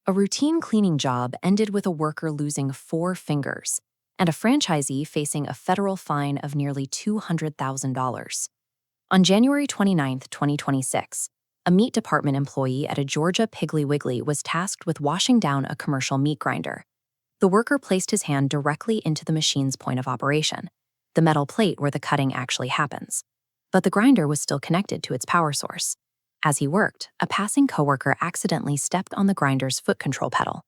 A routine cleaning job ended with a worker losing 4 fingers and a franchisee facing a federal fine of nearly $200,000. On January 29, 2026, a meat department employee at a Georgia Piggly Wiggly was tasked with washing down a commercial meat grinder. The worker placed his hand directly into the machine's point of operation, the metal plate where the cutting actually happens. But the grinder was still connected to its power source. As he worked, a passing coworker accidentally stepped on the grinder's foot control pedal.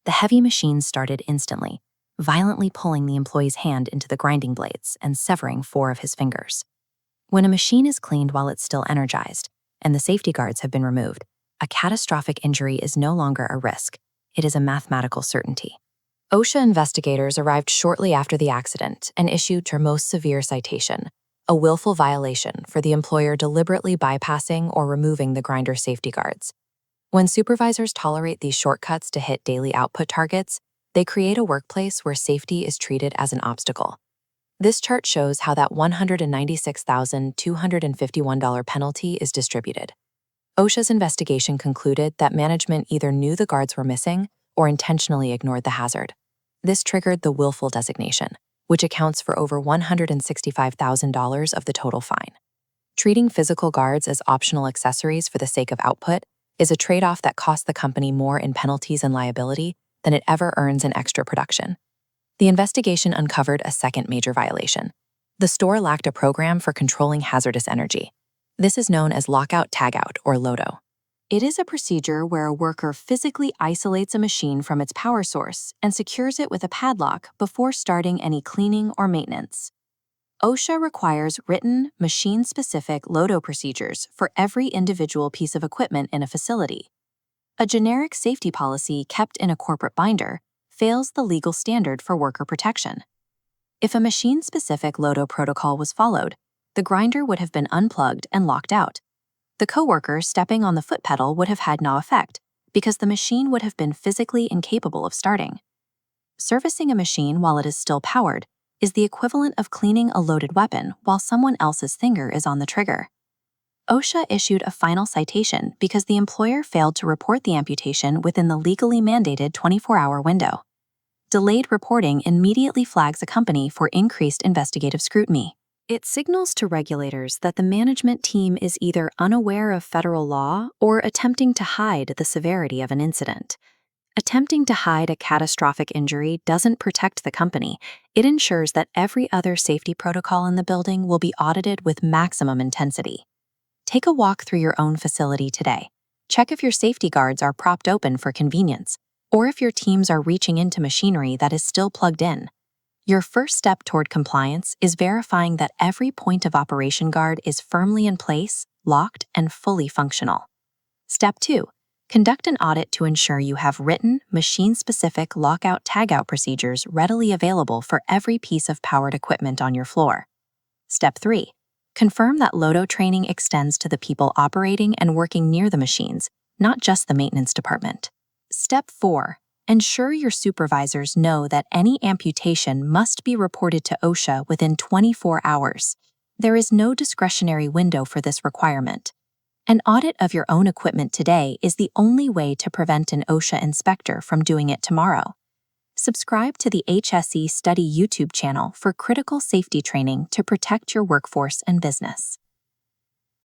The heavy machine started instantly, violently pulling the employee's hand into the grinding blades and severing 4 of his fingers. When a machine is cleaned while it's still energized, and the safety guards have been removed, a catastrophic injury is no longer a risk. It is a mathematical certainty. OSHA investigators arrived shortly after the accident and issued their most severe citation, a willful violation for the employer deliberately bypassing or removing the grinder safety guards. When supervisors tolerate these shortcuts to hit daily output targets, they create a workplace where safety is treated as an obstacle. This chart shows how that $196,251 penalty is distributed. OSHA's investigation concluded that management either knew the guards were missing or intentionally ignored the hazard. This triggered the willful designation, which accounts for over $165,000 of the total fine. Treating physical guards as optional accessories for the sake of output is a trade-off that costs the company more in penalties and liability than it ever earns in extra production. The investigation uncovered a second major violation. The store lacked a program for controlling hazardous energy. This is known as Lockout, Tagout, or LOTO. It is a procedure where a worker physically isolates a machine from its power source and secures it with a padlock before starting any cleaning or maintenance. OSHA requires written, machine-specific LOTO procedures for every individual piece of equipment in a facility. A generic safety policy kept in a corporate binder fails the legal standard for worker protection. If a machine-specific LOTO protocol was followed, the grinder would have been unplugged and locked out. The coworker stepping on the foot pedal would have had no effect because the machine would have been physically incapable of starting. Servicing a machine while it is still powered is the equivalent of cleaning a loaded weapon while someone else's finger is on the trigger. OSHA issued a final citation because the employer failed to report the amputation within the legally mandated 24-hour window. Delayed reporting immediately flags a company for increased investigative scrutiny. It signals to regulators that the management team is either unaware of federal law or attempting to hide the severity of an incident. Attempting to hide a catastrophic injury doesn't protect the company. It ensures that every other safety protocol in the building will be audited with maximum intensity. Take a walk through your own facility today. Check if your safety guards are propped open for convenience, or if your teams are reaching into machinery that is still plugged in. Your first step toward compliance is verifying that every point of operation guard is firmly in place, locked, and fully functional. Step 2. Conduct an audit to ensure you have written, machine-specific lockout-tagout procedures readily available for every piece of powered equipment on your floor. Step 3. Confirm that LOTO training extends to the people operating and working near the machines, not just the maintenance department. Step 4. Ensure your supervisors know that any amputation must be reported to OSHA within 24 hours. There is no discretionary window for this requirement. An audit of your own equipment today is the only way to prevent an OSHA inspector from doing it tomorrow. Subscribe to the HSEstudy YouTube channel for critical safety training to protect your workforce and business.